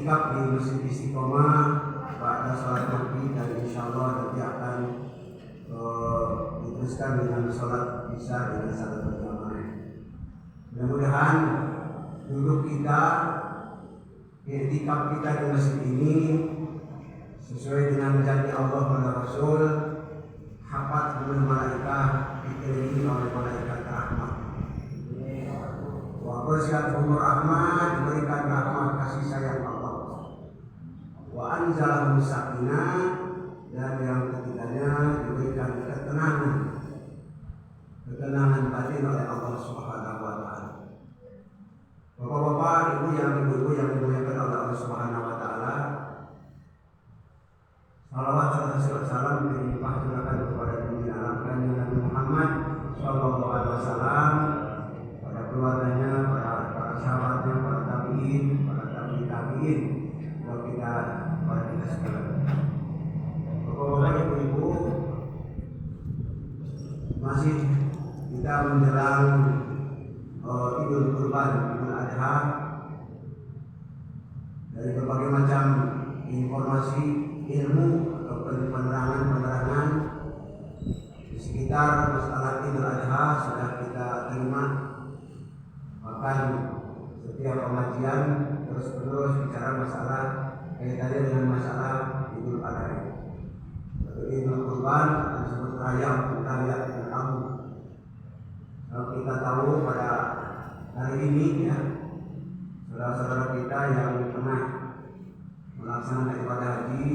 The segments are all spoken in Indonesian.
beriktikaf di Masjid Istiqomah pada sholat maghrib, dan insyaallah nanti akan diteruskan dengan sholat isya dengan salat berjamaah. Mudah-mudahan duduk kita, iktikaf kita di masjid ini sesuai dengan janji Allah kepada Rasul, hafat dengan malaikat, dikelilingi oleh malaikat rahmat. Wa bersihat umur rahmat, diberikan rahmat kasih sayang Allah. Wa anzalahum sakinah, dan yang ketiganya diberikan ketenangan batin oleh Allah Subhanahu wa taala. Bapak-bapak, ibu-ibu yang dimuliakan oleh Allah Subhanahu wa taala, salawat serta salam dilimpah curahkan kepada junjungan alam kami Nabi Muhammad sallallahu alaihi wasallam, pada keluarganya, para sahabatnya, para tabi'in, buat kita sekalian. Bapak-bapak, ibu-ibu, masih kita menjelang Idul Kurban, Idul Adha. Dari berbagai macam informasi, ilmu atau penerangan di sekitar masalah Idul Adha sudah kita terima. Bahkan setiap pengajian terus-menerus bicara masalah kaitannya dengan masalah Idul Adha. Idul Kurban disebut raya Idul Adha. Kalau kita tahu pada hari ini ya, saudara-saudara kita yang pernah melaksanakan ibadah haji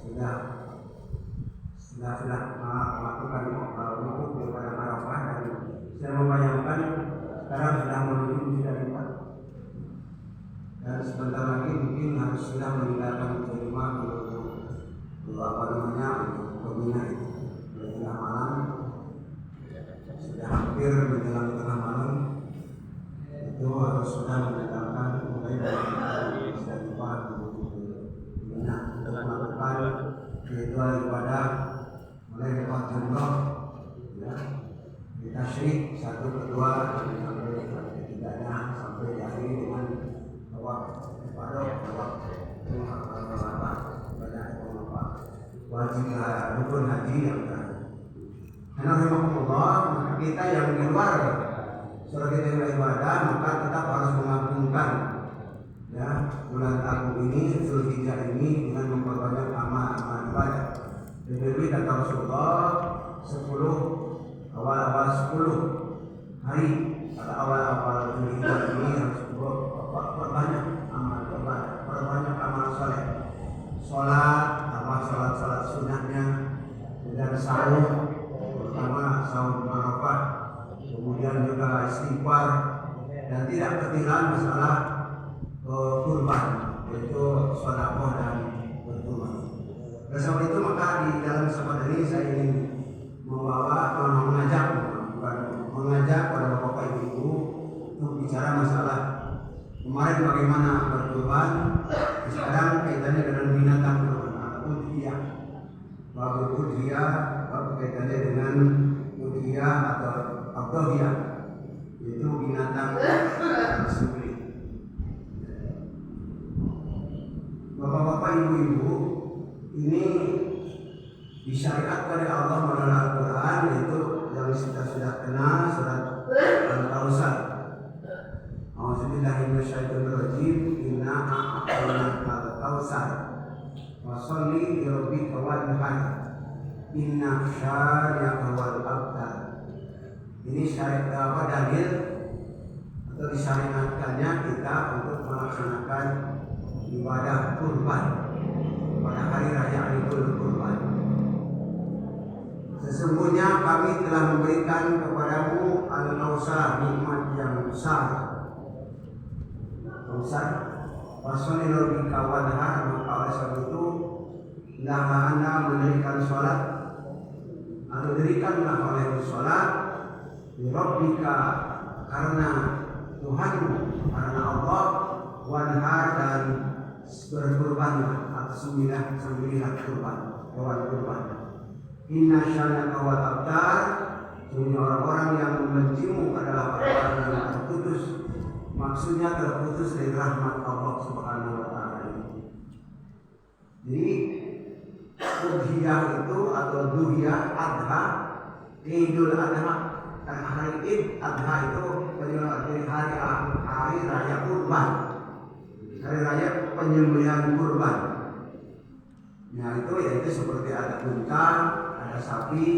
sudah melakukan wukuf di padang Arafah, dan saya membayangkan sekarang sudah menuju Musdalifah, dan sebentar lagi mungkin harus sudah meninggalkan Musdalifah untuk Mina itu. Sudah malam, sudah hampir menjelang tengah malam, itu harus sudah meninggalkan mulai dari Musdalifah menuju Mina untuk melakukan ritual ibadah, mulai lewat jumroh ya, di tasyrik 1, 2 sampai ketiganya, sampai diakhiri dengan tawaf ibadah, wajib rukun haji yang terakhir. Karena rahimahumullah, maka kita yang di luar surat kita ibadah, maka tetap harus mengagunkan ya bulan agung ini, Zulhijjah ini, dengan memperbanyak amal ibadah. Lebih kata Rasulullah, 10 hari pada awal Zulhijjah ini harus perbanyak amal ibadah, perbanyak amal soleh, sholat sunnahnya, dan sahur, pertama sahur Arafah, kemudian juga istighfar, dan tidak ketinggalan masalah kurban, yaitu sedekah dan berkurban. Oleh sebab itu maka di dalam kesempatan ini saya ingin mengajak pada bapak ibu untuk bicara masalah kemarin bagaimana berkurban, sekarang kaitannya dengan binatang kurban, udhiyah. Bab udhiyah, bab kaitannya dengan udhiyah atau adhiyah, yaitu binatang disembelih. Bapak-bapak, ibu-ibu, ini disyariatkan oleh Allah melalui Al-Quran, yaitu yang kita sudah kenal, surat Al-Kautsar. A'udzubillahi minasyaitonirrajim. Inna a'tainakal kautsar fasholli lirabbika wanhar inna syani'aka wal abtar. Ini syariat dalil atau disyariatkannya kita untuk melaksanakan ibadah kurban pada hari raya Idul Kurban. Sesungguhnya kami telah memberikan kepadamu al-kautsar, nikmat yang besar. Kautsar, fasholli lirabbika wanhar, maka oleh sebab itu hendaklah Anda mendirikan sholat, atau dirikanlah oleh sholat lirabbika, karena Tuhanmu, karena Allah, wanhar, dan berkurbanlah atau sembelihlah kurban, hewan kurban. Inna syani'aka wal abtar, sesungguhnya orang-orang yang membencimu adalah orang-orang yang terputus maksudnya terputus dari rahmat Allah Subhanahu wa taala ini. Jadi udhiyah itu atau duhiyah adha, Idul Adha, dan hari Id Adha itu dari hari raya kurban, hari raya penyembelihan kurban. Nah itu yaitu seperti ada unta, ada sapi,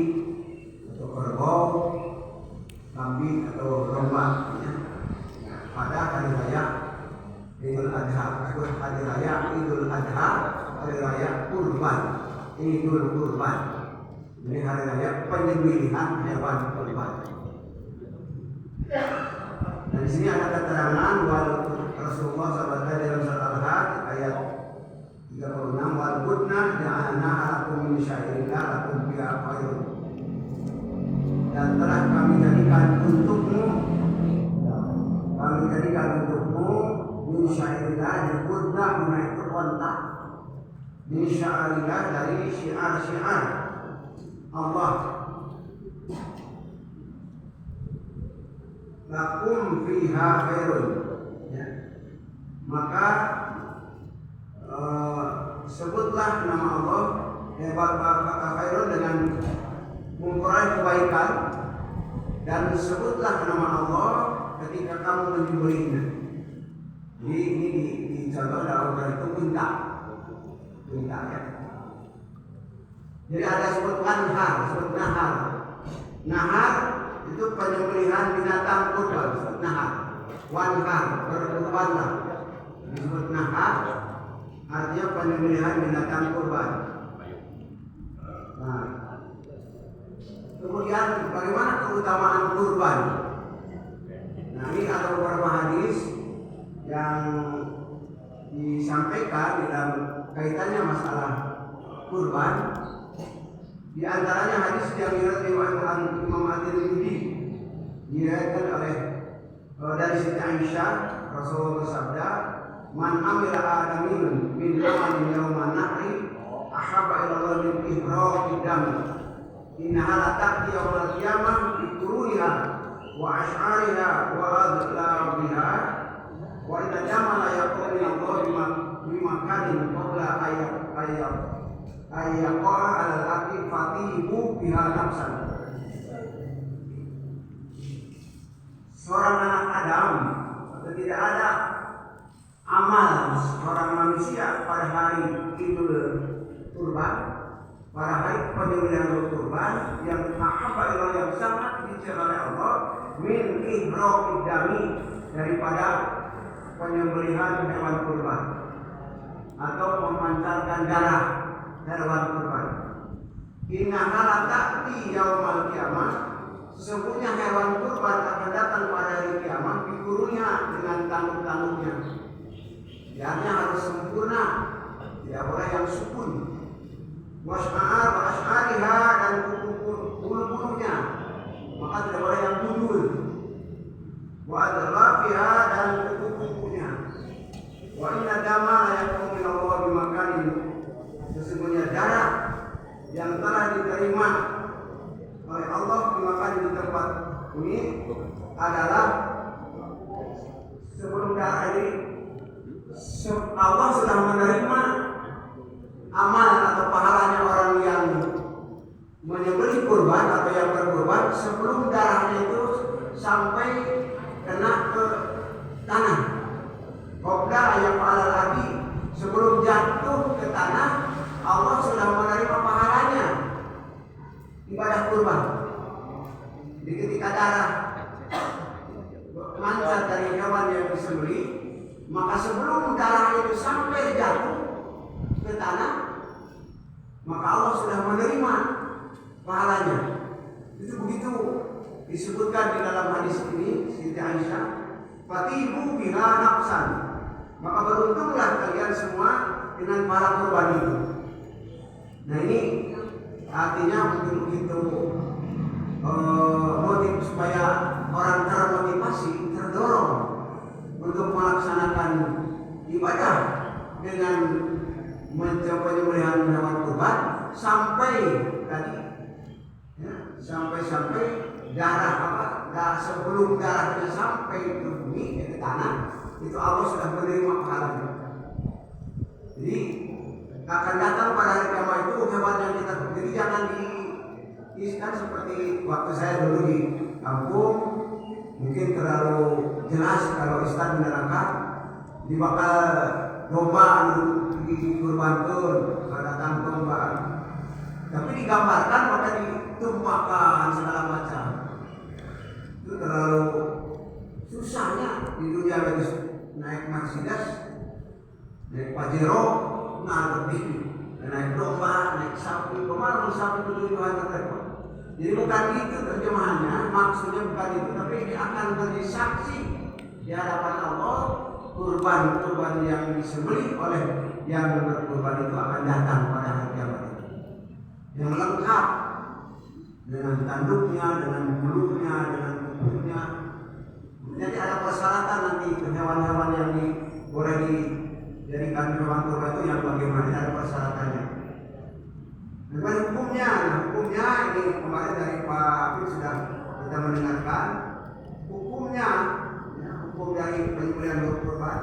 atau kerbau, kambing atau domba. Ya. Nah, pada hari raya Idul Adha, hari raya Idul Adha, hari raya kurban, Idul Kurban. Ini hari raya penyembelihan hewan kurban. Dan di sini ada keterangan bahwa Rasulullah SAW dalam surat Al-Hajj ayat 36, wal budna ja'alna lakum min syairillah lakum biha khairun. Dan telah kami jadikan untukmu min syairillah, dan budna guna itu kontak, min syairillah dari syiar-syiar Allah. Lakum fiha khairun, ya. Maka sebutlah nama Allah khairun dengan memperoleh kebaikan, dan sebutlah nama Allah ketika kamu menyembelihnya. Jadi ini dicontoh dalam itu unta ya. Jadi ada sebut nahar, nahar itu penyembelihan binatang kurban, disebut nahar. Wanhar, berkurbanlah, disebut nahar, artinya penyembelihan binatang kurban. Nah, kemudian bagaimana keutamaan kurban? Nah, ini ada beberapa hadis yang disampaikan di dalam kaitannya masalah kurban. Di antaranya hadis yang diriwayatkan Imam At-Tirmidzi, diriwayatkan oleh dari Siti Aisyah, Rasulullah bersabda, "Man amila adamin min amalin yauman nahri ahabba ila Allah min ihraqid dam. Innaha la ta'ti yaumal qiyamah bi quruniha wa ash'ariha wa adlabiha wa inna dama la yaqulu min Allah bimakanin qabla ayyaqa al-aqi fatihu biha nafsan." Seorang anak Adam, atau tidak ada amal seorang manusia pada hari Idul Kurban, pada hari penyembelihan kurban, yang ahabba ilallah, yang sangat dicintai oleh Allah, min ihraqid dami, daripada penyembelihan hewan kurban atau memancarkan darah hewan kurban. Innaha la ta'ti yaumal qiyamah, sesungguhnya hewan kurban akan datang pada hari kiamat dikurunya dengan tanduk-tanduknya. Artinya harus sempurna, tidak boleh yang sukun. Was'ar wa as'ariha, dan bulu-bulunya, maka tidak boleh yang gundul. Wa adlafiha, dan kuku-kukunya. Wa inna dama la yaqumu min Allah bimakanin, sesungguhnya darah yang telah diterima oleh Allah dimakan di tempat ini adalah sebelum darah ini Allah sudah menerima amal atau pahalanya orang yang menyembelih kurban atau yang berkurban sebelum darahnya itu sampai kena ke tanah. Qabla ayaqala lagi, sebelum jatuh ke tanah Allah sudah menerima pahalanya ibadah kurban. Jadi ketika darah mancar dari hewan yang disembelih, maka sebelum darah itu sampai jatuh ke tanah, maka Allah sudah menerima pahalanya. Itu begitu disebutkan di dalam hadis ini Siti Aisyah, fatihu biha nafsan, maka beruntunglah kalian semua dengan pahala kurban itu. Nah ini artinya begitu motif supaya orang termotivasi, terdorong untuk melaksanakan ibadah dengan penyembelihan hewan kurban sampai tadi, ya, sampai darah sebelum darahnya sampai ke bumi, ke tanah, itu Allah sudah menerima pahalanya. Jadi akan datang pada hari kiamat itu hewan yang kita. Jadi jangan diisikan seperti waktu saya dulu di kampung, mungkin terlalu jelas kalau Islam menerangkan dibakar domba di kurban tur, datang domba. Tapi digambarkan maka ditumpahkan segala macam. Itu terlalu susahnya di dunia lagi naik Mercedes, naik Pajero, lebih naik domba, naik sapi. Kemarin sapi itu repot. Jadi bukan itu terjemahannya, maksudnya bukan itu, tapi ini akan menjadi saksi di hadapan Allah. Kurban yang disembelih oleh yang berkurban itu akan datang pada hari kiamat itu, yang lengkap dengan tanduknya, dengan bulunya, dengan kukunya. Jadi ada persyaratan nanti hewan-hewan yang boleh dijadikan hewan kurban itu yang bagaimana, ada persyaratannya. Dengan hukumnya ini kemarin dari Pak Habib sudah kita mendengarkan hukumnya. Hukum dari penyembelihan kurban.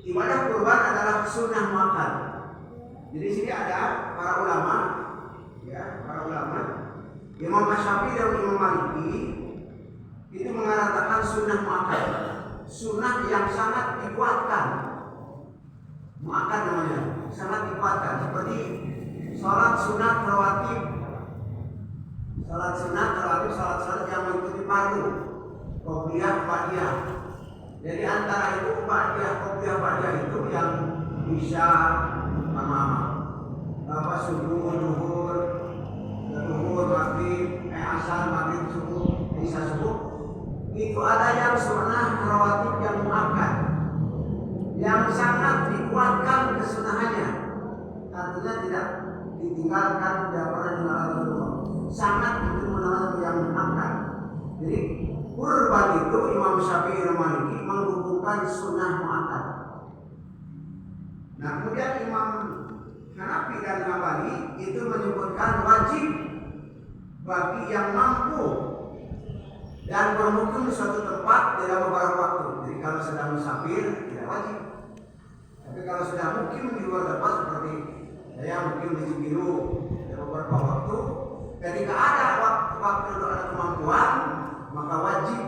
Ibadah kurban adalah sunnah makan. Jadi sini ada para ulama, Imam Asy-Syafi'i dan Imam Maliki itu mengatakan sunnah makan, sunnah yang sangat dikuatkan. Makan namanya, sangat dikuatkan. Seperti sholat sunat rawatib, sholat yang mengikuti fardu. Qobliyah ba'diyah. Jadi antara itu qobliyah ba'diyah itu yang bisa subuh, duhur, maghrib, asar, maghrib, subuh, isya subuh. Itu ada yang sunnah rawatib yang muakkad, yang sangat dikuatkan kesunahannya. Artinya tidak ditinggalkan, tidak pernah ditinggalkan Rasulullah. Sangat itu menurut yang muakkad. Jadi kurban itu Imam Syafi'i dan Maliki menghubungkan sunnah muakkad. Nah kemudian Imam Hanafi dan Hambali itu menyebutkan wajib bagi yang mampu dan bermukim di suatu tempat dalam beberapa waktu. Jadi kalau sedang musafir tidak wajib. Tapi kalau sudah mukim di luar tempat seperti saya mukim di Cibiru dalam beberapa waktu, ketika ada waktu ada kemampuan, maka wajib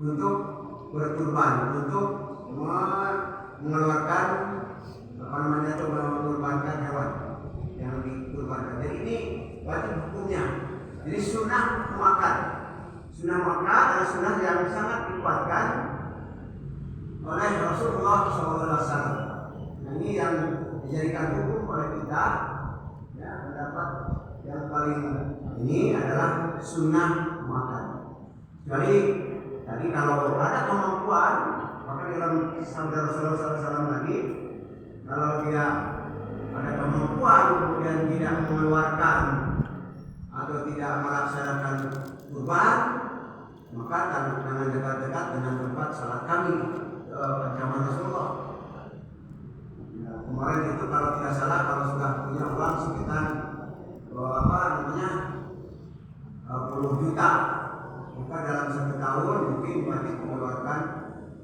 untuk berkurban, untuk mengeluarkan mengorbankan hewan yang dikurbankan. Jadi ini wajib hukumnya. Jadi sunnah makan adalah sunnah yang sangat dikuatkan oleh Rasulullah SAW. Nah, ini yang dijadikan hukum oleh kita. Ya, pendapat yang paling ini adalah sunnah makan. Jadi tadi kalau ada kemampuan, maka dalam sabda Rasulullah SAW lagi, kalau dia ada kemampuan kemudian tidak mengeluarkan atau tidak melaksanakan kurban, maka jangan dekat-dekat dengan tempat salat kami ancaman Rasulullah. Ya, kemarin itu kalau tidak salah, kalau sudah punya uang sekitar 10 juta, maka dalam 1 tahun mungkin wajib mengeluarkan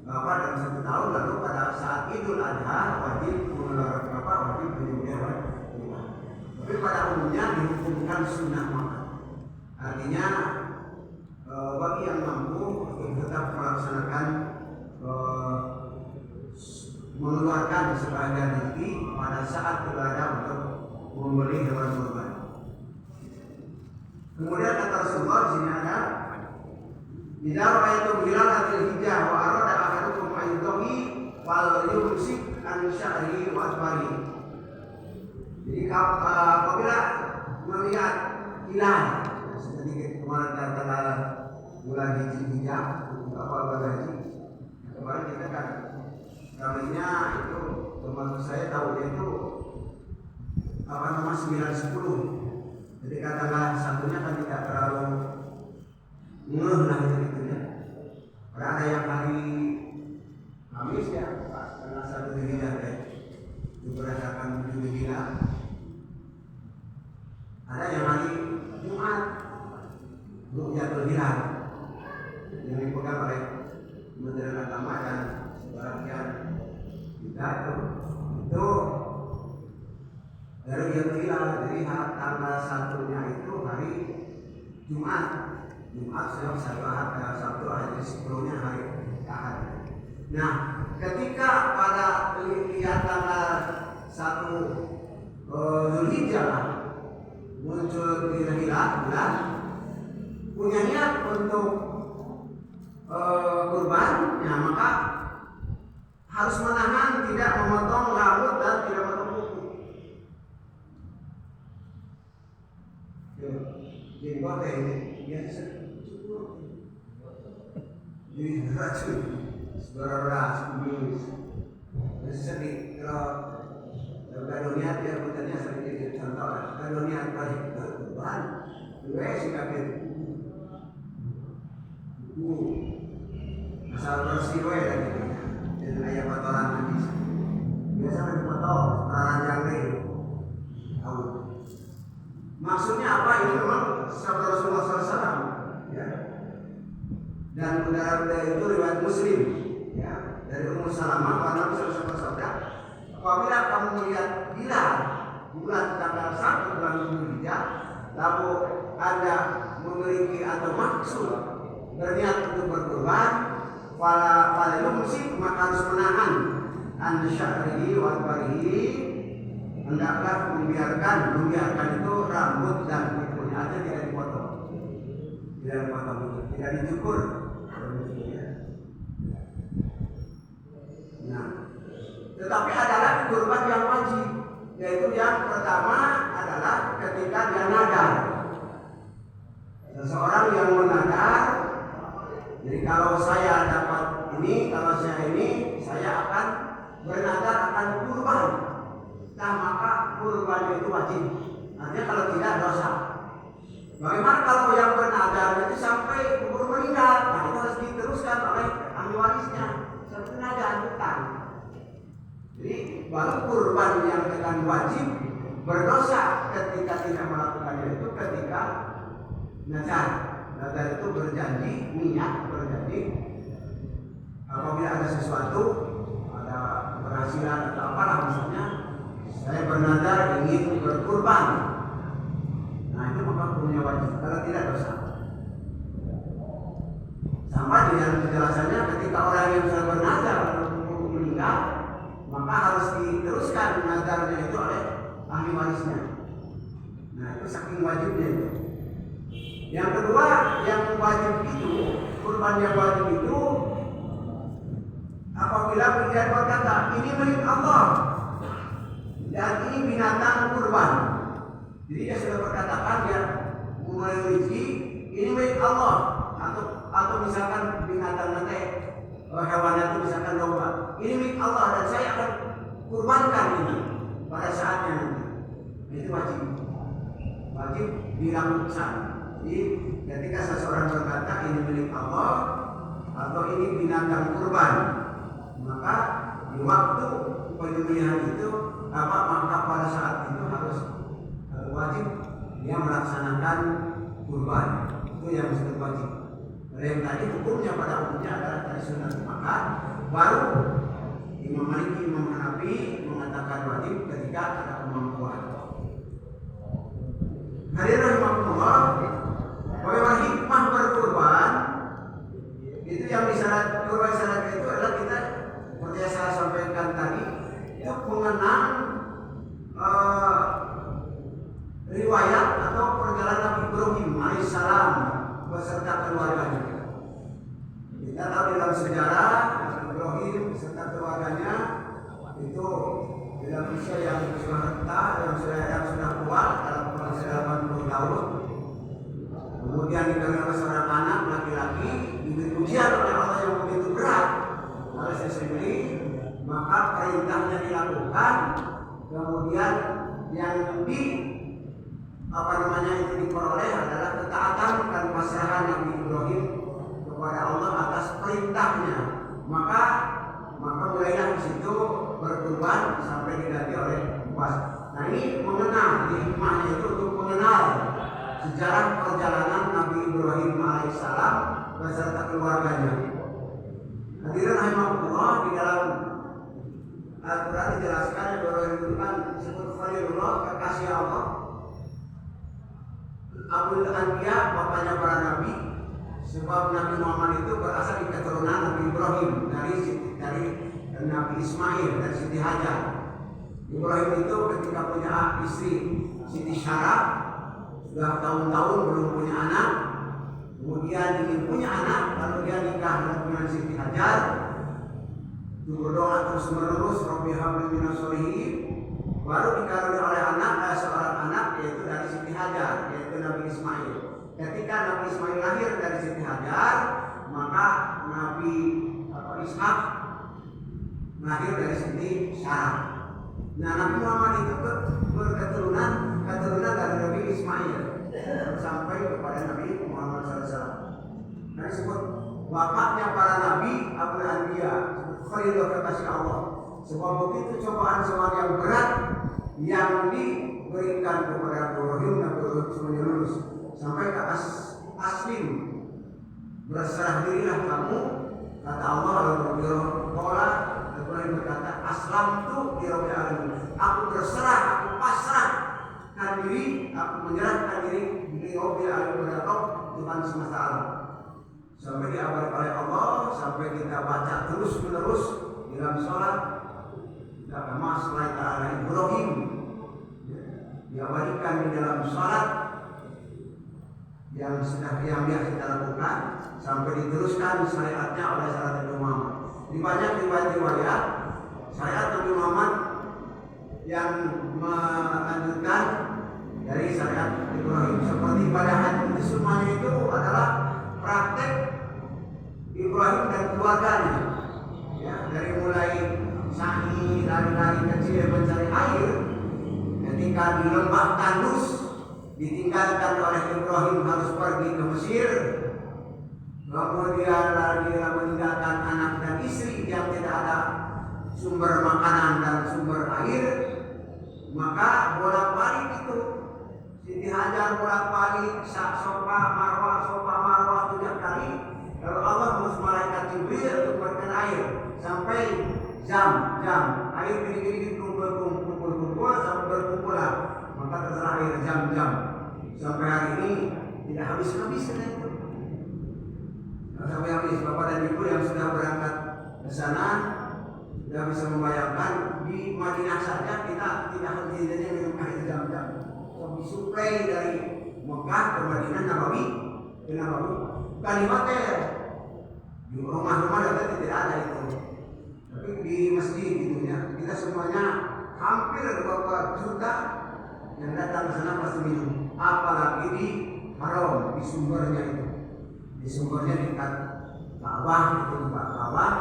dalam 1 tahun, lalu pada saat Idul Adha wajib mengeluarkan wajib menyembelih. Tapi pada umumnya dihukumkan sunnah makan. Artinya bagi yang mampu tetap melaksanakan mengeluarkan sebagian rezeki pada saat berada untuk membeli hewan kurban. Kemudian kata Rasulullah di sini ada idza ra'aytum hilalatil hijjah wa arada ahadukum ayyuhi wal yumsik an sya'ri wa asfari. Jadi apabila melihat hilal seperti kemarin tanggal bulan Hijjah bulan haji, kemarin kita kan kalinya itu teman saya tahu dia itu 9-10. Jadi katakan satunya kan tidak terlalu gitu ya. Karena ada yang hari Kamis ya, karena 1 Dzulhijjah itu berdasarkan 7 Dzulhijjah. Ada yang hari Jumat Dari jadi tanggal 1-nya itu hari Jumat. Jumat satu hari Sabtu, hari 10-nya hari Ahad. Nah, ketika pada lihat tanggal 1 Zulhijjah muncul hilal bulan, punya niat untuk kurban, ya maka harus menahan tidak memotong rambut dan tidak memotong kuku. Jenggot ini biasa cukur, jadi racun, beras, kumis, sedih. Kalau niat dia bukannya sedikit contoh, kalau niat balik kurban, dua sikap itu. Asal bersih wae dan ayam kotoran habis. Biasa dipotong ranjang itu. Tahu. Maksudnya apa? Ini memang sabda Rasulullah SAW, ya. Dan udara itu riwayat Muslim, ya. Dari Ummu Salamah, Nabi SAW bersabda, apabila kamu melihat hilal bulan tanggal 1 bulan Zulhijjah, lalu Anda memiliki atau maksud berniat untuk berkurban, pada musik maka harus menahan an-sya'rihi wal barihi, hendaklah membiarkan itu rambut dan kukunya aja tidak dipotong, tidak dicukur. Nah, tetapi ada lagi kurban yang wajib, yaitu yang pertama adalah ketika dia nadar. Seseorang yang menadar, jadi kalau saya dapat ini, kalau saya ini, saya akan bernadar akan kurban. Nah, maka kurban itu wajib. Artinya kalau tidak dosa. Bagaimana kalau yang bernadar itu sampai umur meninggal? Nah, itu harus diteruskan oleh ahli warisnya. Seperti nadar hutang. Jadi baru kurban yang akan wajib, berdosa ketika tidak melakukannya itu ketika nazar. Nazar itu berjanji, niat berjanji. Apabila ada sesuatu, ada keberhasilan atau apalah misalnya, saya bernazar ingin berkurban. Nah, itu maka hukumnya wajib. Kalau tidak dosa. Sama di dalam penjelasannya, ketika orang yang sudah bernazar meninggal, maka harus diteruskan nazarnya itu oleh ahli warisnya. Nah, itu saking wajibnya itu. Yang kedua, yang wajib itu, kurban yang wajib itu, apabila dia berkata, ini milik Allah dan ini binatang kurban. Jadi dia sudah berkatakan, dia memiliki ini milik Allah, atau misalkan binatang nanti hewan itu misalkan domba, ini milik Allah dan saya akan kurbankan ini pada saatnya nanti. Itu wajib dilakukan. Jadi ketika seseorang berkata ini milik Allah atau ini binatang kurban, maka di waktu penyembelihan itu maka pada saat itu harus wajib dia melaksanakan kurban. Itu yang disebut wajib. Yang tadi hukumnya pada umumnya adalah dari sunat, maka baru Imam Malik, Imam Hanafi mengatakan wajib ketika ada kemampuan. Hadirin rahimakumullah, bagaimana hikmah berkurban? Itu yang disyarat kurban syarat itu adalah kita seperti yang saya sampaikan tadi, itu mengenang riwayat atau perjalanan Nabi Ibrahim alaihissalam beserta keluarganya. Kita tahu dalam sejarah Nabi Ibrahim beserta keluarganya itu dalam usia yang sudah renta, yang sudah kuat dalam usia 80 tahun. Kemudian dikandung seorang anak laki-laki, diberi ujian oleh Allah yang begitu berat oleh sendiri, maka perintahnya dilakukan. Kemudian yang itu diperoleh adalah ketaatan dan pasrahan Nabi Ibrahim kepada Allah atas perintahnya. Maka mulailah di situ berkurban sampai diganti oleh puas. Nah, ini mengenal, hikmahnya itu untuk mengenal sejarah perjalanan Nabi Ibrahim alaihissalam beserta keluarganya. Hadirin rahimakumullah, di dalam Al-Quran dijelaskan Ibrahim itu kan disebut Khalilullah, kekasih Allah. Abul Anbiya, bapaknya para nabi. Sebab Nabi Muhammad itu berasal dari keturunan Nabi Ibrahim dari Nabi Ismail dan Siti Hajar. Ibrahim itu ketika punya istri Siti Syarah, sudah tahun-tahun belum punya anak, kemudian ingin punya anak, lalu dia nikah dengan Siti Hajar. Itu berdoa terus menerus, Rabbi habli minas sholihin, baru dikaruniai oleh seorang anak yaitu dari Siti Hajar, yaitu Nabi Ismail. Ketika Nabi Ismail lahir dari Siti Hajar, maka Nabi Ishak lahir dari Siti Syarah. Nah, Nabi Muhammad itu berketurunan dari Nabi Ismail sampai kepada Nabi Muhammad SAW. Nah, disebut bapaknya para nabi, Abul Anbiya, Khalilullah, kekasih Allah. Sebab begitu cobaan yang berat yang diberikan kepada Ibrahim, Nabi Ibrahim semuanya lulus sampai ke aslim, berserah dirilah kamu, kata Allah. Lalu Ibrahim berkata, aslamtu li rabbil alamin, aku berserah, aku pasrahkan diri, aku menyerahkan diri li rabbil alamin, kepada Tuhan semesta alam. Sampai diabari oleh Allah, sampai kita baca terus menerus dalam sholat, kita masalah ta'ala Ibrahim diabadikan di dalam sholat yang biasa kita lakukan, sampai diteruskan syariatnya oleh syariat Nabi Muhammad. Di banyak riwayat syariat Nabi Muhammad yang melanjutkan dari syariat Ibrahim, seperti ibadah haji itu semuanya itu adalah praktek Ibrahim dan keluarganya, ya, dari mulai sa'i, lari-lari kecil mencari air, ketika di lembah Tandus ditinggalkan oleh Ibrahim harus pergi ke Mesir, kemudian lagi meninggalkan anak dan istri yang tidak ada sumber makanan dan sumber air, maka bolak-balik itu Siti Hajar bolak-balik sofa marwah 3 kali. Lalu Allah mengutus malaikat Jibril untuk memberikan air sampai jam air gini kumpul sampai berkumpul lah, maka terserah air jam sampai hari ini tidak habis itu. Sampai habis. Bapak dan Ibu yang sudah berangkat ke sana sudah bisa membayangkan, di Madinah saja kita tidak henti-hentinya minum air jam-jam. Disuplai dari Mekah ke Madinah Nabawi ke Nabawi. Kalimatnya di rumah-rumah tidak ada itu, tapi di masjid gitu ya. Kita semuanya hampir beberapa juta yang datang ke sana pasti minum. Apalagi di Haram, di sumbernya itu. Di sumbernya di dekat Ka'bah, itu di Ka'bah.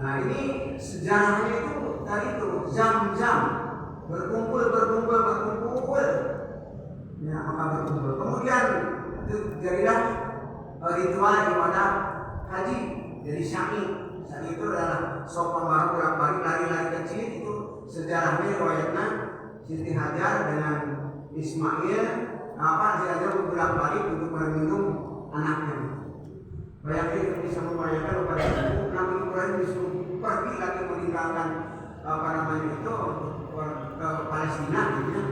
Nah, ini sejarahnya itu dari itu jam-jam berkumpul. Ya, maka berkumpul. Kemudian itu jadilah ritual ibadah haji. Jadi sa'i itu adalah sopan barang bolak-balik lari-lari kecil. Itu sejarahnya riwayatnya Siti Hajar dengan Ismail Siti Hajar bolak-balik untuk meminum anaknya. Bayangkan, bisa membayangkan pada itu Nabi Ibrahim disuruh pergi lagi meninggalkan itu ke Palestina gitu ya.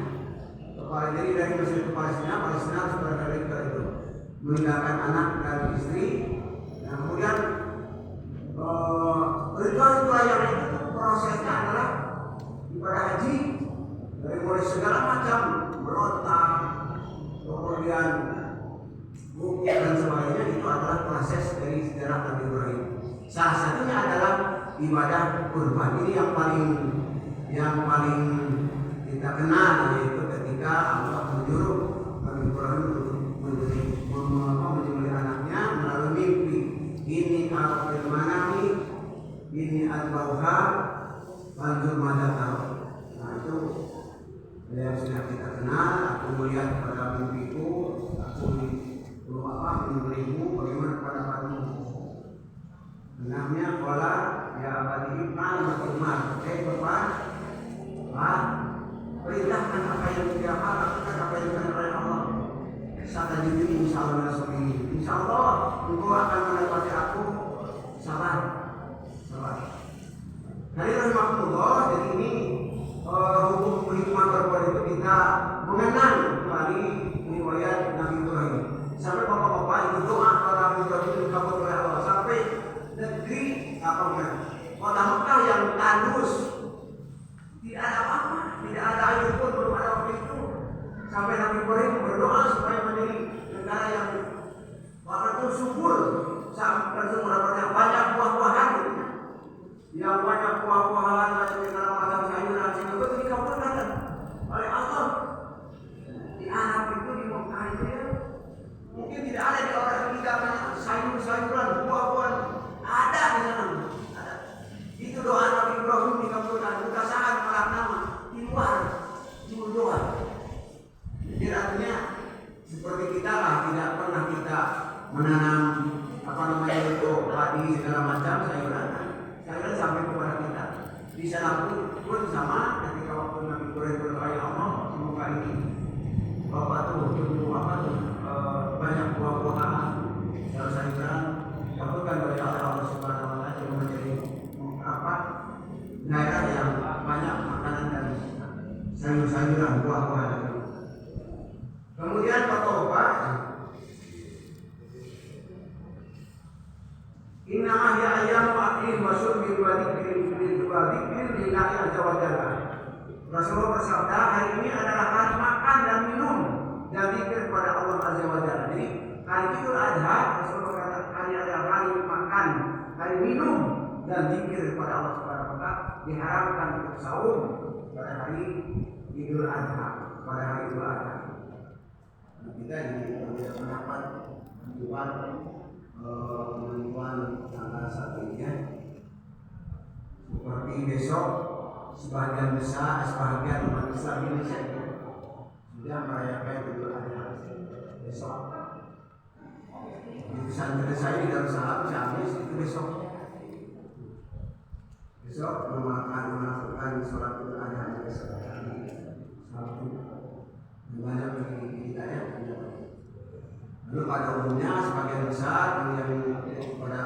Jadi dari Mesir ke Palestina harus berada ke itu, meninggalkan anak dan istri. Nah, kemudian ritual yang itu prosesnya adalah ibadah haji dari mulai segala macam berontak, kemudian bukit dan sebagainya, itu adalah proses dari sejarah Nabi Ibrahim. Salah satunya adalah ibadah kurban. Ini yang paling kita kenal, yaitu ketika Allah menyuruh Nabi Ibrahim untuk menyembelih anaknya melalui mimpi. Ini al-fil manami, ini al-bauha, lanjut madakar. Nah, itu yang sudah kita kenal. Aku melihat pada mimpiku, aku menyembelihmu bagaimana pendapatmu. Benarnya pola ya abadi Umar. Bapak, perintahkan apa yang dia lakukan, apa yang diperintahkan oleh Allah. Kata Jibril, insya Allah engkau akan mendapati aku sabar. Dari rahimahullah mengenang kembali riwayat Nabi Ibrahim. Sampai bapak-bapak itu doa kepada Nabi Ibrahim dikabul oleh Allah sampai negeri kota Mekah yang tandus, tidak ada apa-apa, tidak ada air pun belum ada waktu itu. Sampai Nabi Ibrahim berdoa supaya menjadi negara yang itu subur, sampai mendapatkan banyak buah-buahan, yang banyak buah-buahan dan segala macam sayuran, sehingga itu dikabulkan oleh Allah. Di Arab itu di Mekah itu ya, mungkin tidak ada di orang kita banyak sayur-sayuran, buah-buahan ada di sana. Ada. Itu doa Nabi Ibrahim dikabulkan. Bukan saat malam nama di luar, cuma doa. Jadi artinya seperti kita lah, tidak pernah kita menanam itu padi segala macam sayuran sampai kepada kita. Di sana pun sama ketika waktu Nabi Ibrahim berdoa, ya Allah semoga ini Bapak tuh banyak buah-buahan dan sayuran kabulkan oleh Allah Subhanahu wa taala sehingga menjadi daerah yang banyak makanan dan sayur-sayuran buah-buahan. Kemudian kata Bapak, inna ahya ayyamu aklin wa syurbin wa dzikrin lillahi azza wa jalla. Rasulullah bersabda, hari ini adalah hari makan dan minum dan zikir kepada Allah azza wa jalla. Jadi hari Idul Adha, Rasulullah berkata hari adalah hari makan, hari minum dan zikir kepada Allah Subhanahu wa taala. Diharamkan untuk saum pada hari Idul Adha, pada hari Idul Adha. Kita ini mendapat pengumuman tanggal 1 ya. Seperti besok sebagian besar umat Islam Indonesia sudah merayakan Idul Adha besok. Di pesantren saya di Darussalam Ciamis itu besok melakukan sholat Idul Adha besok hari Sabtu. Banyak bagi kita ya. Lalu pada umumnya sebagian besar yang pada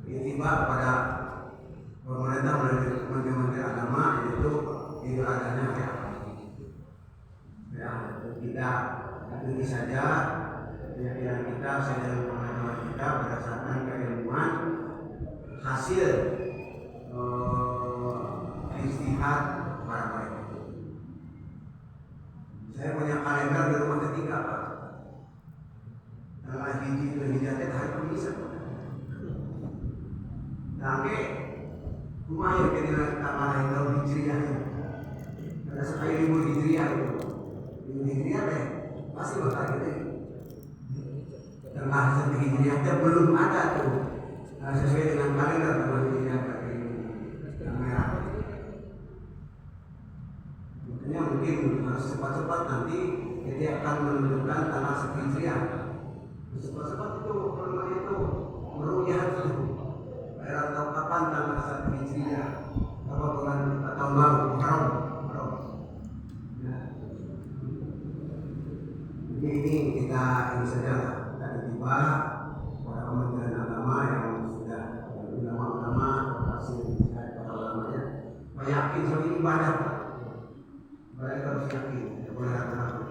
itibar pada pemerintah melalui menteri agama itu Idul Adhanya ya kita ikuti saja keyakinan kita, saja pengetahuan kita berdasarkan keilmuan hasil ijtihad para baik. Saya punya kalender di rumah ketiga Pak. Tanggal hijrah hari Kamis. Tapi rumah yang jadi tanggal tahun hijriah itu. Ada sekali libur hijriah itu. Libur hijriah masih bakal gitu. Tanggal satu hijriah belum ada tuh. Sesuai dengan kalender tanggal hijriah yang merah. Makanya mungkin harus cepat-cepat nanti dia akan menentukan tanggal 1 hijriah. Cepat-cepat itu perluan itu meru'yah itu. Daerah tahu kapan tanggal 1 hijriah. Apa bulan tahun baru Muharram. Ya. Jadi ini kita ini saja dari tiba pada Kementerian Agama yang sudah ulama-ulama hasil para ulamanya meyakin soal ini ibadah. Mereka harus yakin, tidak boleh ragu-ragu.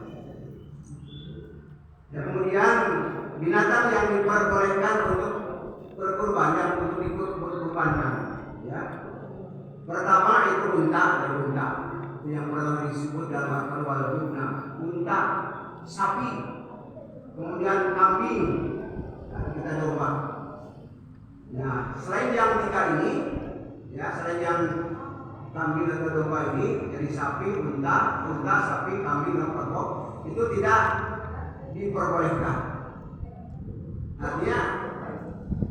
Ya, kemudian binatang yang diperbolehkan untuk berkurban dan untuk ikut berkurbankan, ya. Pertama itu unta. Itu yang pertama disebut dalam al-walbuna, unta, sapi, kemudian kambing, dan kita domba. Nah, selain yang 3 ini, ya, selain yang kambing atau domba ini, jadi sapi, unta, sapi, kambing dan kerbau itu tidak diperbolehkan. Artinya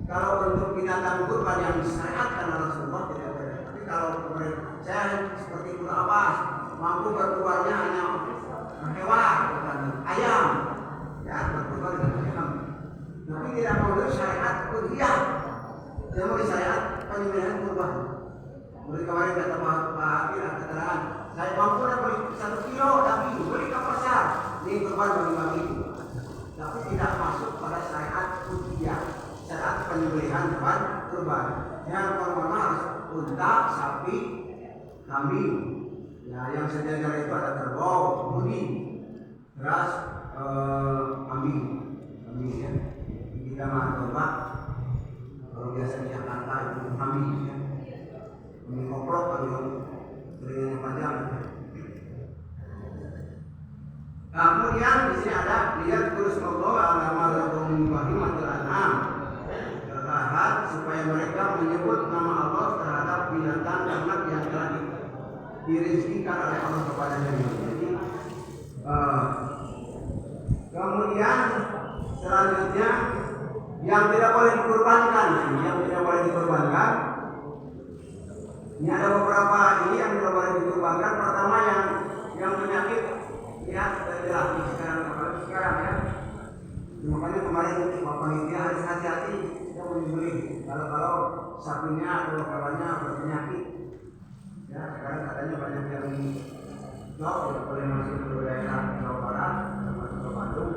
kalau untuk binatang kurban yang disyariatkan oleh Rasulullah tidak boleh. Tapi kalau saya seperti Ibnu Abbas mampu berkurbannya hanya hewan, bukan ayam, ya berkurban dengan ayam. Tapi tidak boleh syariat kuliah, tidak boleh syariat penyembelihan kurban. Mulai kemarin kata Pak Akil keterangan, saya mampu beli 1 kilo daging, beli ke pasar, ini kurban bagi-bagi. Tapi tidak masuk pada syariat kuliah, syariat penyembelihan hewan kurban. Yang pertama harus unta, sapi, kambing. Ya, Ya, yang sejajar itu ada kerbau, kemudi, beras, kambing ya. Kita mah domba. Kalau biasa di Jakarta itu kambing ya. Kambing koprok kalau yang telinganya panjang. Nah, kemudian di sini ada lihat terus Allah alamakum bahimatul an'am. Terlihat supaya mereka menyebut nama Allah terhadap binatang ternak yang telah dirizkikan oleh Allah kepadanya. Jadi kemudian selanjutnya yang tidak boleh dikurbankan, ini ada beberapa ini yang tidak boleh dikurbankan. Pertama yang penyakit ya jelas sekarang ya. Makanya kemarin panitia harus hati-hati kita membeli kalau sapinya atau kawannya berpenyakit. Ya sekarang katanya banyak yang jauh tidak boleh masuk ke daerah Jawa Barat, termasuk ke Bandung,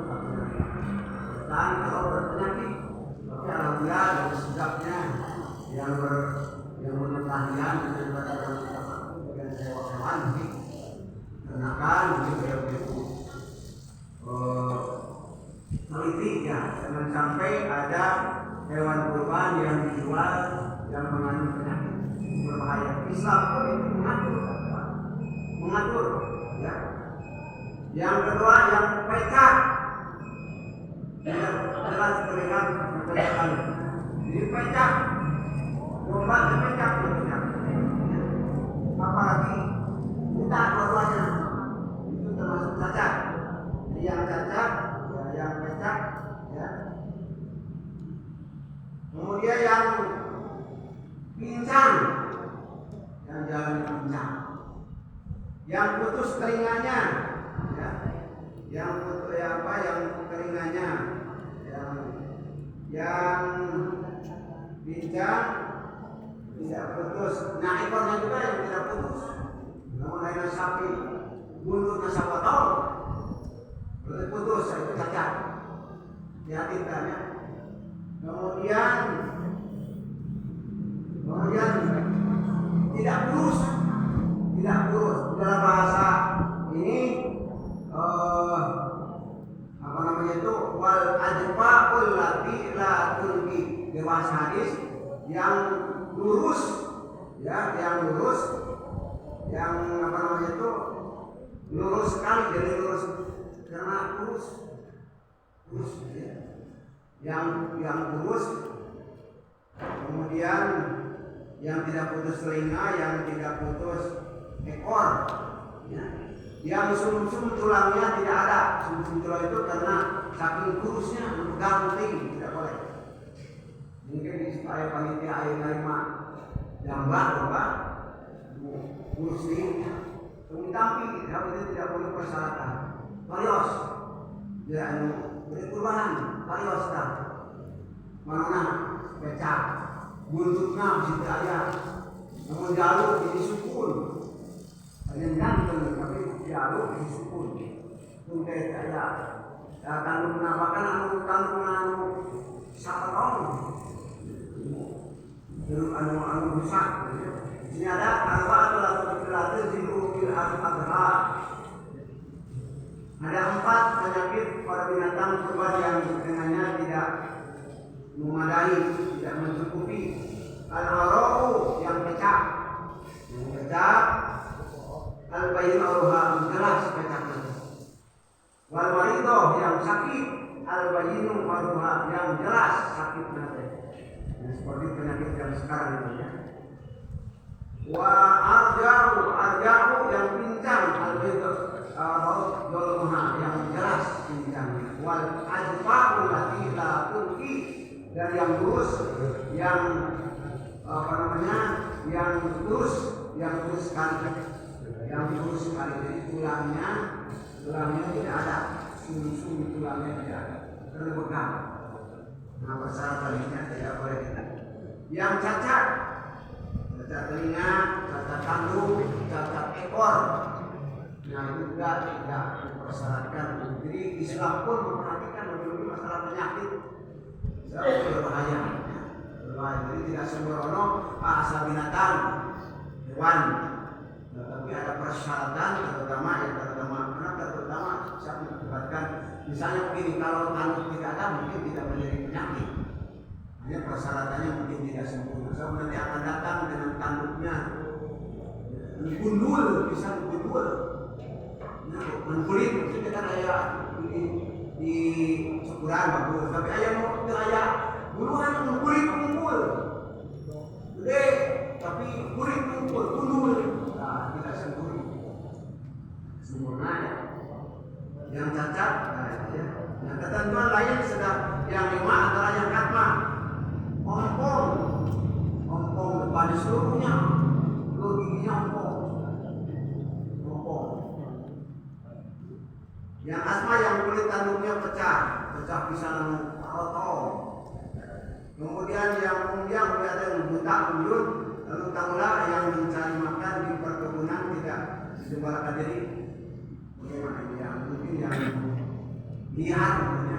dan kalau berpenyakit. Tapi alhamdulillah dari sedapnya yang bertahian daripada bagian sewa hewan ternakan begitu teliti ya, jangan sampai ada hewan kurban yang dijual yang mengandung penyakit berbahaya. Islam pun itu mengatur ya. Yang kedua yang pecah ya, jelas terlihat sekali. Jadi pecah, domba pecah apalagi kita dua-duanya itu termasuk cacat. Jadi yang cacat ya, yang pecah ya. Kemudian yang pincang, yang jalan pincang, yang putus telinganya ya. Yang telinganya yang pincang tidak putus. Nah ekornya juga yang tidak putus. Namun lainnya sapi buntutnya sapotong berarti putus, itu cacat. Hati-hati ya. Kemudian tidak kurus. Dalam bahasa ini wal ajfa'ul lati la tulbi. Di bahasa hadis yang lurus ya, lurus sekali, jadi lurus karena lurus ya. Yang lurus, kemudian yang tidak putus telinga, yang tidak putus ekor ya. Yang sumsum tulangnya tidak ada. Sumsum tulang itu karena saking kurusnya ganting, tidak boleh. Mungkin supaya panitia air nerima jambat kurus ini tapi itu tidak boleh persyaratan. Varios ya, kurbanan varios dah mana pecah buntutnya mesti ayah, namun jalur jadi sukun. Hanya jantung tapi jalur jadi sukun. Tungkai ayah kandung anu sapatong anu rusak. Ini ada arba'atul zilul adha. Ada 4 penyakit pada binatang kurban yang dengannya tidak memadai, tidak mencukupi. Al-arau yang pecah, al-bayin al-ruha jelas pecahnya. Wal maridoh yang sakit, al-bayinu al-ruha yang jelas sakitnya. Seperti penyakit yang sekarang itu ya. Wa arja'u yang pincang, al-bayinu yang jelas pincangnya. Wal ajfa'u lati la tulki, dan yang lurus, yang lurus sekali, jadi tulangnya tidak ada, sum-sum tulangnya tidak ada, terlepas. Nah, persyaratannya tidak boleh. Yang cacat telinga, cacat kandung, cacat ekor, nah itu juga tidak dipersyaratkan. Jadi Islam pun memperhatikan lebih masalah penyakit, berbahaya. Jadi tidak sembrono asal binatang, hewan, tapi ada persyaratan terutama saya mengakibatkan misalnya begini, kalau tanduk tidak ada mungkin tidak menjadi penyakit, hanya persyaratannya mungkin tidak sempurna. So nanti akan datang dengan tanduknya gundul, bisa gundul, kulit itu kita kayak di syukuran bagus, tapi ayam itu ayam buluhan kulit kumpul, gede tapi kulit kumpul gundul, nah tidak sempurna ya. Yang cacat, nah, ya. Yang ketentuan lain sedang yang 5 adalah yang katma, ompong depan seluruhnya, seluruh giginya ompong. Yang asma yang kulit tanduknya pecah bisa potong. Kemudian yang umbiang ada yang buta ujung, lalu tamulah yang mencari makan di perkebunan tidak sembarakan diri. Bagaimana yang mungkin yang lihat,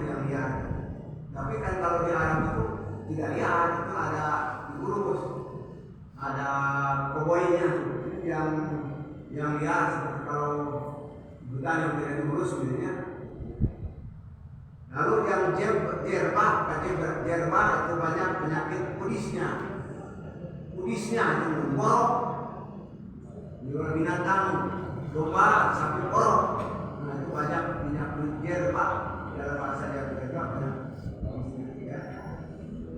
yang lihat. Tapi kan kalau di Arab itu tidak lihat, itu ada diurus, ada koboinya yang lihat. Seperti kalau buta yang tidak diurus sebenarnya. Lalu yang jerba itu banyak penyakit kudisnya itu borok, jual binatang, domba, sapi borok. Nah itu banyak penyakit jerba dalam bahasa jerba. Ya.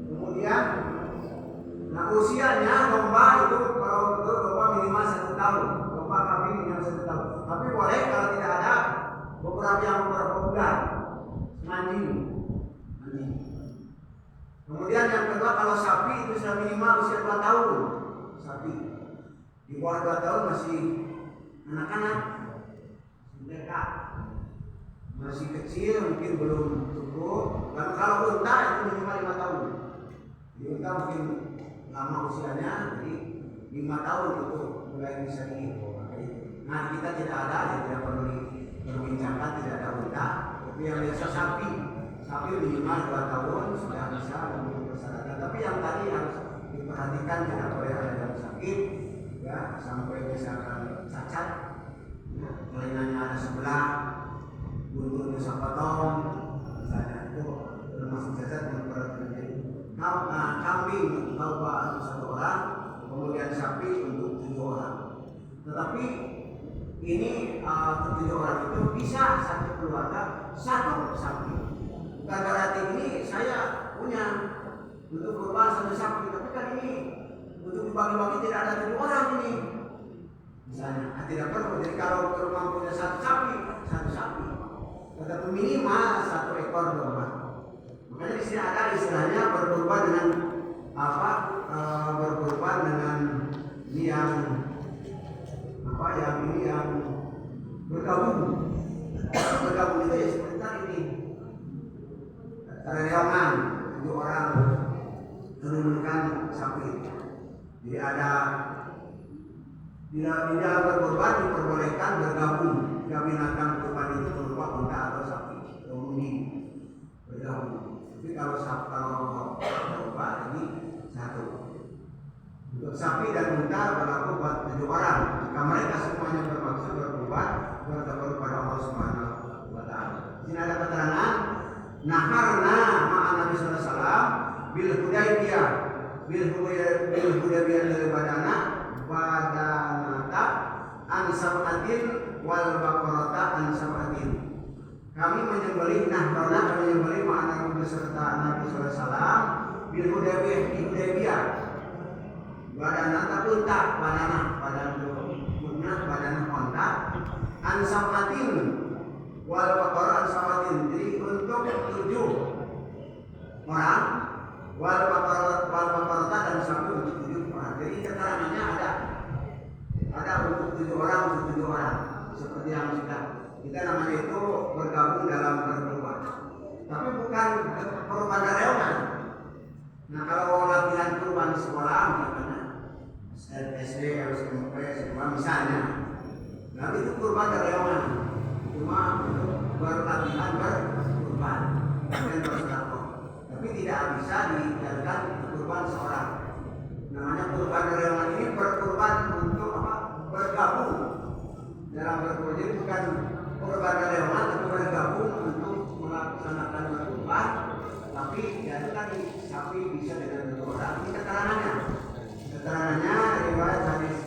Kemudian, nah usianya domba itu kalau betul domba minimal 1 tahun, domba kambing minimal 1 tahun. Tapi boleh kalau tidak ada beberapa bulan. Anjing. Kemudian yang kedua kalau sapi itu sudah minimal usia 2 tahun. Sapi di bawah 2 tahun masih anak-anak, mereka masih kecil, mungkin belum cukup. Dan kalau unta itu minimal 5 tahun. Di unta mungkin lama usianya, jadi 5 tahun itu mulai bisa dipakai. Nah kita tidak ada, ya tidak perlu diperbincangkan, tidak ada unta. Tapi yang biasa sapi minimal 2 tahun sudah bisa memenuhi persyaratan. Tapi yang tadi harus diperhatikan, tidak boleh ada yang sakit, ya sampai misalkan cacat, ya, kelainannya ada sebelah, buntutnya sepotong, misalnya itu termasuk cacat yang berarti. Kambing bawa 1 orang, kemudian sapi untuk 7 orang. Tetapi ini 7 orang itu bisa satu keluarga 1 sapi. Bukan berarti ini saya punya untuk kurban 1 sapi, tapi kan ini untuk dibagi-bagi tidak ada 7 orang ini. Misalnya tidak perlu. Jadi kalau rumah punya 1 sapi, tetapi minimal 1 ekor domba. Makanya di sini ada istilahnya berkurban dengan apa? Berkurban dengan ini yang bergabung itu ya sebentar ini reongan 7 orang menurunkan sapi. Jadi ada di dalam berkorban diperbolehkan bergabung jika binatang kurban itu berupa unta atau sapi umum bergabung. Tapi kalau domba ini 1. Untuk sapi dan unta berlaku buat 7 orang. Jika mereka semuanya bermaksud berkorban kepada Allah Subhanahu wa Ta'ala. Di sini ada keterangan naharna ma'an Nabi sallallahu alaihi wasallam bil Hudaybiyah dari badanata an sab'atin wal baqarata an sab'atin. Kami menyembelih ma'an Nabi beserta Nabi sallallahu alaihi wasallam bil Hudaybiyah badanata unta, badanah onta ansamatin wal baqarah ansamatin. Jadi untuk 7 orang wal baqarah dan sapi untuk 7 orang. Jadi keterangannya ada untuk 7 orang, untuk 7 orang. Seperti yang sudah kita namanya itu bergabung dalam berkorban. Tapi bukan korban reongan. Nah kalau latihan kurban di sekolah misalnya SD, SMP, SMA misalnya, nanti itu kurban reongan. Cuma berlatihan berkurban dan bersedekah. Tapi tidak bisa dijadikan kurban seorang. Namanya kurban reongan ini berkurban untuk apa? Bergabung dalam berkurban. Jadi bukan korban karyawan, tapi bergabung untuk melaksanakan berkurban. Tapi ya itu tadi sapi bisa dengan dua orang. Ini keterangannya. Keterangannya riwayat hadis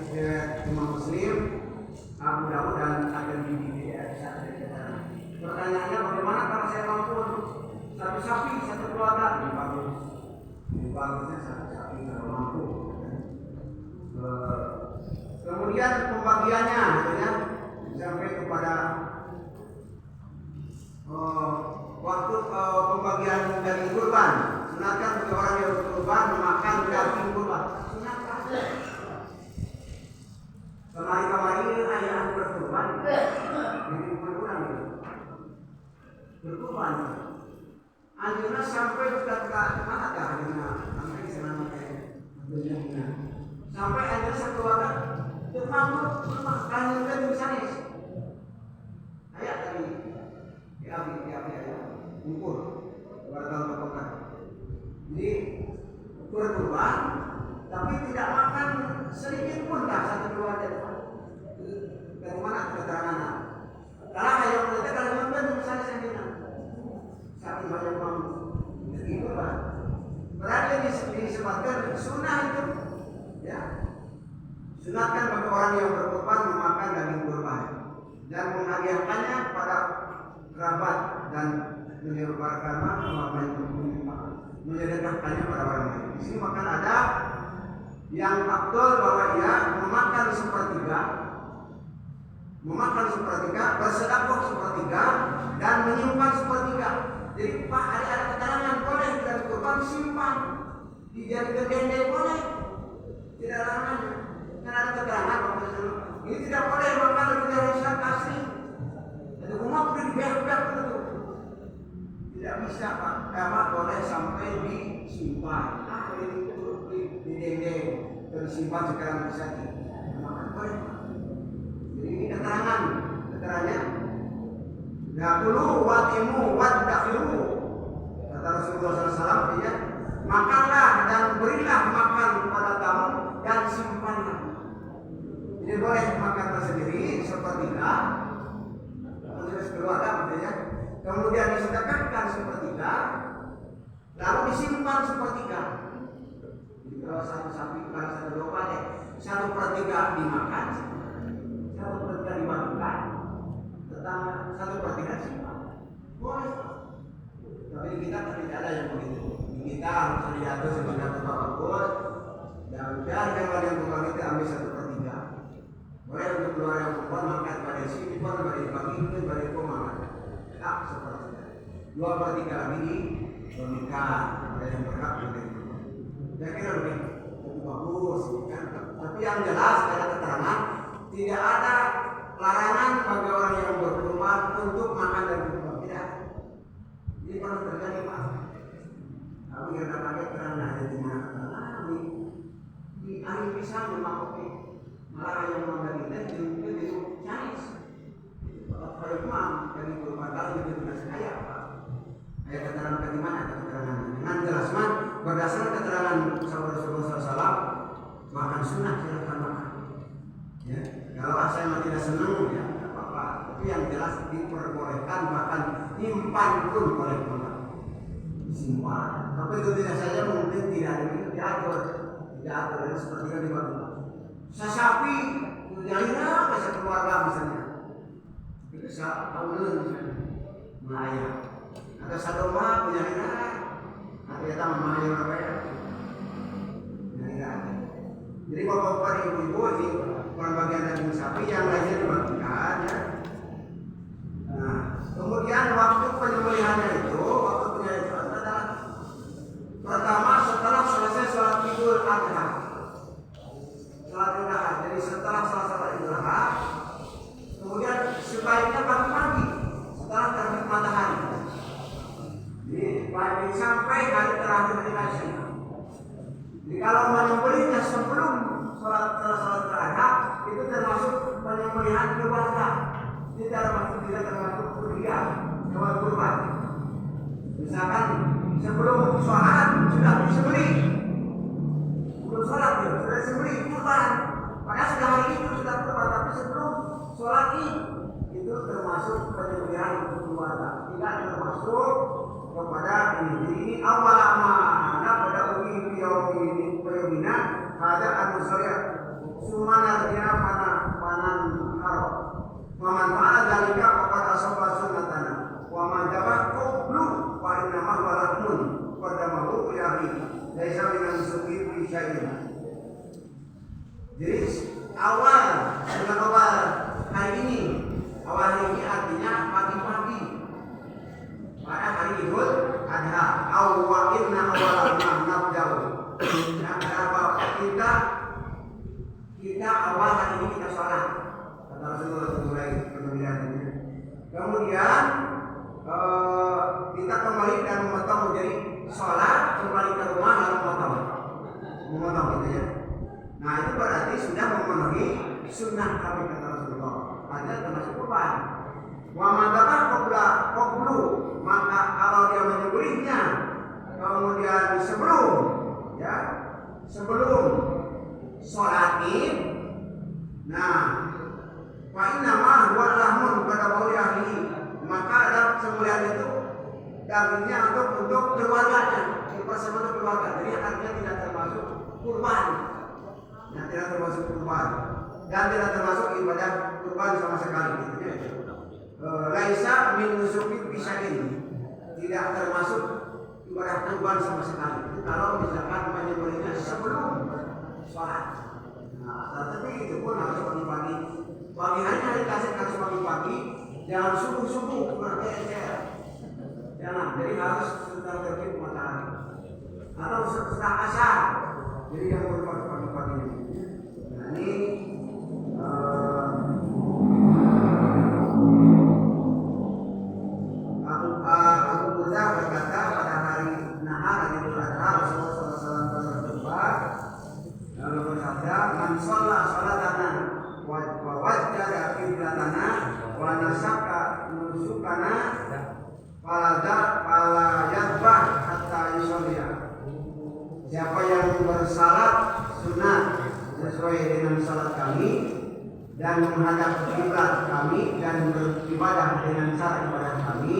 Imam Muslim, Abu Dawud dan At-Tirmidzi. Pertanyaannya bagaimana kalau saya mampu untuk satu sapi satu keluarga? Bagusnya satu sapi kalau mampu. Kemudian pembagiannya, gitu ya, sampai kepada waktu pembagian daging kurban. Sunatkan bagi orang yang berkurban memakan daging kurban. Sunatkan. Kemarin ini ayah berkurban, jadi berkurban itu. Berkurban. Anjurnya sampai dekat mana dah anjurnya? Sampai sana kayak sampai anjurnya satu keluarga. Mampu makan dan misalnya. Ayat tadi. Ya, ukur berkali-kali. Jadi berkurban, tapi tidak makan sedikit pun tak satu keluarga. Bagaimana keterangannya? Kalau ayam mereka kalau membantu misalnya saya bilang, satu banyak mampu, itu kan. Berarti disebutkan sunnah itu, ya. Sunatkan bagi orang yang berkurban memakan daging kurban dan menghadiahkannya pada kerabat dan menyedekahkannya pada orang lain. Di sini makan ada yang afdal bahwa ia memakan sepertiga, bersedekah sepertiga, dan menyimpan sepertiga. Jadi Pak ada keterangan boleh dan kurban simpan dijadikan dendeng boleh, tidak larangan. Karena ada keterangan ini tidak boleh makan lebih dari satu asli. Jadi rumah boleh dibiarkan itu. Tidak bisa Pak, karena boleh sampai disimpan. Di dendeng disimpan sekarang bisa dimakan boleh. Jadi ini keterangannya. Dahulu watimu wadakhiru. Kata Rasulullah SAW, ya, makanlah dan berilah makan kepada kamu dan simpanlah. Jadi boleh makan tersendiri sepertiga, terus keluarga maksudnya. Kemudian disedekahkan sepertiga, lalu disimpan sepertiga. Jadi kalau satu sapi, kalau satu domba deh, 1/3 dimakan, 1/3 dibagikan, tetangga 1/3 simpan. Boleh. Tapi kita tidak ada yang begitu. Kita harus diatur sebagai bapak bos. Dan kalau yang bukan itu ambil 1/3. Boleh untuk keluar yang perempuan makan pada sini pun pada dibagi pada makan. Tak seperti 2/3 lagi pernikahan ada yang berhak begitu. Saya kira begitu bagus kan. Tapi yang jelas ada keterangan tidak ada larangan bagi orang yang berkurban untuk makan dan kurban. Tidak. Ini pernah terjadi Pak. Tapi kita pakai kerana ada di mana? Di air pisang memang oke. Malah yang membagi itu nyaris. Kalau imam dari kurban kalau itu tidak saya Pak. Ayat keterangan ke mana keterangan? Dengan jelas berdasarkan keterangan sahabat Rasulullah SAW, makan sunnah silakan makan. Ya, kalau saya tidak senang ya tidak apa-apa. Tapi yang jelas diperbolehkan bahkan nyimpan pun boleh makan. Simpan. Tapi itu tidak saja mungkin tidak diatur seperti yang dibantu. Sasapi punya masa keluarga misalnya. Bisa tahun misalnya. Maya. Atau sadoma punya ina. Atau kita memahami apa ya? Jadi bapak-bapak dan ibu-ibu ini bagian daging sapi yang lainnya dibagikan ya. Nah, kemudian waktu penyembelihannya itu adalah pertama setelah selesai sholat Idul Adha. Jadi setelah sholat Idul Adha, kemudian sebaiknya pagi-pagi setelah terbit matahari. Jadi pagi sampai hari terakhir di Malaysia. Jadi kalau menyembelihnya sebelum sholat Idul itu termasuk penyembelihan keluarga. Tidak termasuk kuliah hewan kurban. Misalkan sebelum sholat sudah disembelih, sebelum sholat sudah disembelih kurban. Padahal sudah hari itu sudah kurban, tapi sebelum sholat Id itu termasuk penyembelihan untuk keluarga, tidak termasuk kepada ini. Jadi ini awal amanah pada umi biyaumina ada anusaya sumana dia panan haro. Waman fa'ala dzalika faqad asaba sunnatana. Wa man jaba qablu fa inna ma huwa lahmun qadamahu yahi. Laisa min suki fi syai'in. Jadi awal dengan awal hari ini artinya pagi-pagi pada hari Idul Adha. Inna awalana nabda'u. Kita awal hari ini kita sholat. Kata Rasulullah mulai penulisan ini. Kemudian kita kembali dan memotong, jadi sholat kembali ke rumah lalu memotong gitu ya. Nah itu berarti sudah memenuhi sunnah kami kata Rasulullah. Ada termasuk kurban. Wa madakah qablu, maka kalau dia menyembelihnya kemudian sebelum sholat Id, nah wa inna ma huwa lahmun pada bauli ahli, maka ada sembelihan itu dagingnya untuk keluarganya, bersama untuk keluarga. Jadi artinya tidak termasuk kurban. Yang tidak termasuk kurban dan tidak termasuk ibadah kurban sama sekali gitu ya. Laisa min nusuki bisya'in, tidak termasuk ibadah kurban sama sekali. Itu kalau misalkan menyembelihnya sebelum sholat. Nah, tapi itu pun harus pagi-pagi. Pagi hari kasih pagi-pagi, jangan subuh jangan. Jadi harus setelah terbit matahari atau setelah asar. Jadi yang kurban pagi-pagi. Nah ini Abu Burda berkata pada hari Nahar Idul Adha Rasulullah SAW berkhutbah lalu bersabda, "Man shalla shalatana wa wajjada qiblatana wa nasaka nusukana fala yadbah hatta yusalliya." Siapa yang bersalat sunat sesuai dengan salat kami dan menghadap kiblat kami dan beribadah dengan cara ibadah kami,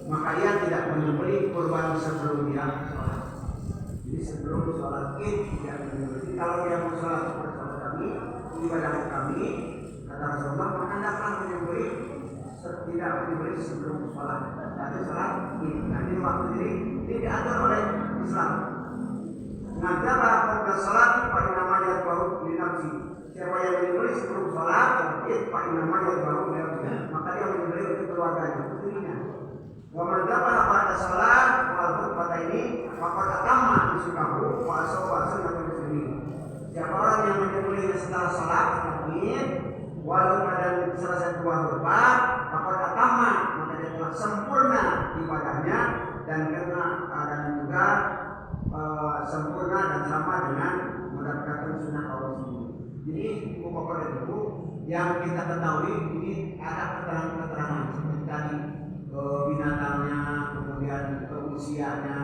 maka ia tidak menyembelih kurban sebelum dia sholat. Jadi sebelum sholat Id tidak menyembelih. Kalau dia mau sholat bersama kami, ibadah kami, kata Rasulullah, maka hendaklah menyembelih, tidak menyembelih sebelum sholat. Nanti sholat Id. Nah ini waktu ini diatur oleh Islam. Ngajara pada sholat pada namanya baru dinafsi. Siapa yang menyembelih sebelum sholat Id pada namanya baru dinafsi, maka dia menyembelih untuk keluarganya, istrinya. Wa man dzabara pada sholat walaupun pada ini maka atamma disukahu wa asawwa sunnatul muslimin. Siapa orang yang menyembelih setelah sholat Id walau pada selesai dua khutbah maka atamma, maka dia telah sempurna ibadahnya dan juga sempurna dan sama dengan mendapatkan sunnah kaum muslimin. Jadi ibu bapak dan ibu yang kita ketahui ini ada keterangan seperti tadi binatangnya, kemudian usianya,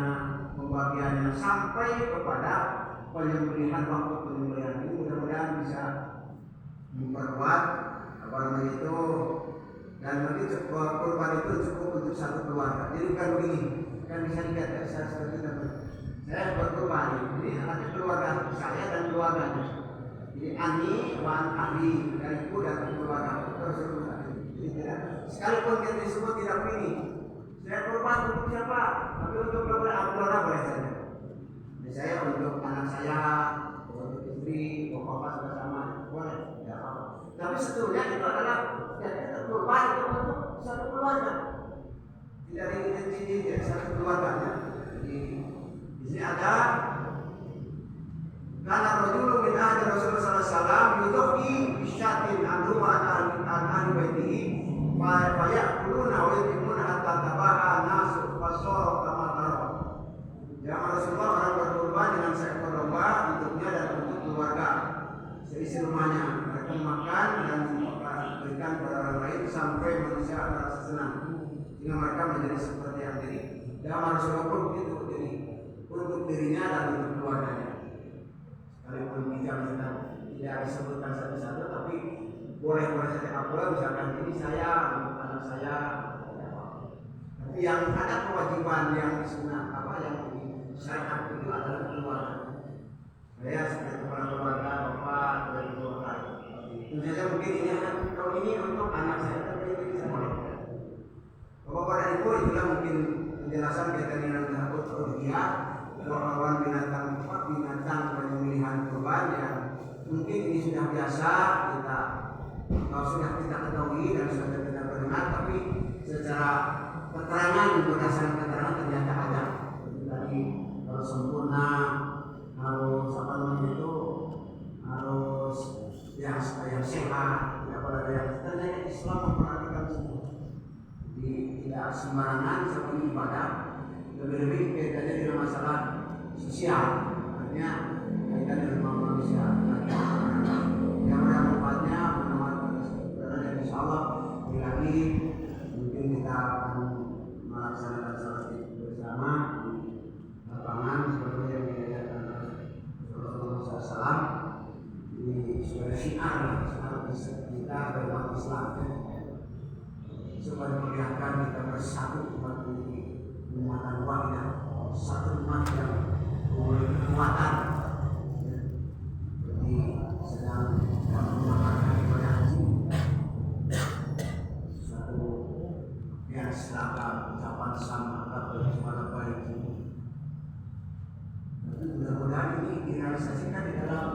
pembagiannya sampai kepada penyembelihan, waktu penyembelihan ini mudah-mudahan bisa memperkuat apa namanya itu, dan nanti kurban itu cukup untuk satu keluarga. Jadi bukan begini, kan bisa dilihat ya, saya seperti itu. Saya berkurban, ini ada keluarga saya dan keluarganya. Jadi ani wan ahli dariku dan keluarga tersebut. Sekalipun kita disebut tidak ini, saya kurban untuk siapa? Tapi untuk keluarga boleh saja. Saya untuk anak saya, untuk istri, bapak bersama boleh. Ya, tapi sebetulnya itu adalah kita kurban itu untuk satu keluarga. Tidak diidentifikasi satu keluarganya. Di sini ada karena rajulun min ahli Rasulullah sallallahu alaihi wasallam yudhi bisyatin anhu wa an baitihi fa ya'kuluna wa yutimuna hatta tabaha nasu fasara kama tara. Ya Rasulullah orang berkurban dengan seekor domba untuknya dan untuk keluarga seisi rumahnya. Mereka makan dan berikan kepada orang lain sampai manusia merasa senang sehingga mereka menjadi seperti yang diri. Ya Rasulullah pun begitu, jadi untuk dirinya dan untuk keluarganya. Sekalipun kita tidak disebutkan boleh saja kabel, misalkan ini saya, anak saya. Tapi yang ada kewajiban yang disunah apa yang syariat itu adalah keluarga. Saya sebagai kepala keluarga, bapak dan keluarga. Tentu saja mungkin ini kalau ini untuk anak saya, tapi ini bisa boleh. Bapak dan ibu itulah mungkin penjelasan kita dengan takut dia hewan binatang penyembelihan kurban yang mungkin ini sudah biasa kita sudah kita ketahui dan sudah kita dengar, tapi secara keterangan berdasarkan keterangan ternyata ada tadi harus sempurna, harus apa namanya itu harus yang sehat, tidak boleh ada yang ternyata Islam memperhatikan semua. Tidak sembarangan seperti ibadah, lebih-lebih kaitannya dengan masalah sosial, artinya kaitan dengan manusia. Yang ada manfaatnya, dan insya Allah lagi mungkin kita akan melaksanakan salat bersama di lapangan seperti yang diajarkan Rasulullah SAW di sebagai syiar kita berumat Islam. Supaya memperlihatkan kita bersatu umat ini umatan wahidah, satu umat yang memiliki kekuatan. Jadi sedang melakukan ibadah haji, satu yang seragam ucapan sama kepada baik. Tapi mudah-mudahan ini direalisasikan di dalam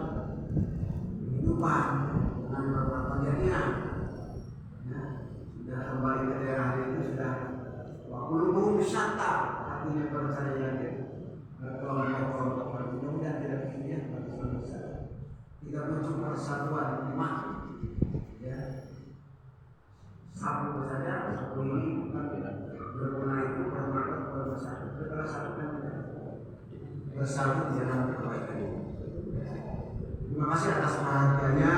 kehidupan dengan beberapa kejadian. Sudah kembali ke daerah itu sudah waktu wisata artinya percaya dia kelompok-kelompok mudah-mudahan tidak begini tidak muncul persatuan umat ya satu saja satu ini bukan berguna itu bermanfaat bersatu bersatu kan bersatu di dalam kebaikan. Terima kasih atas perhatiannya.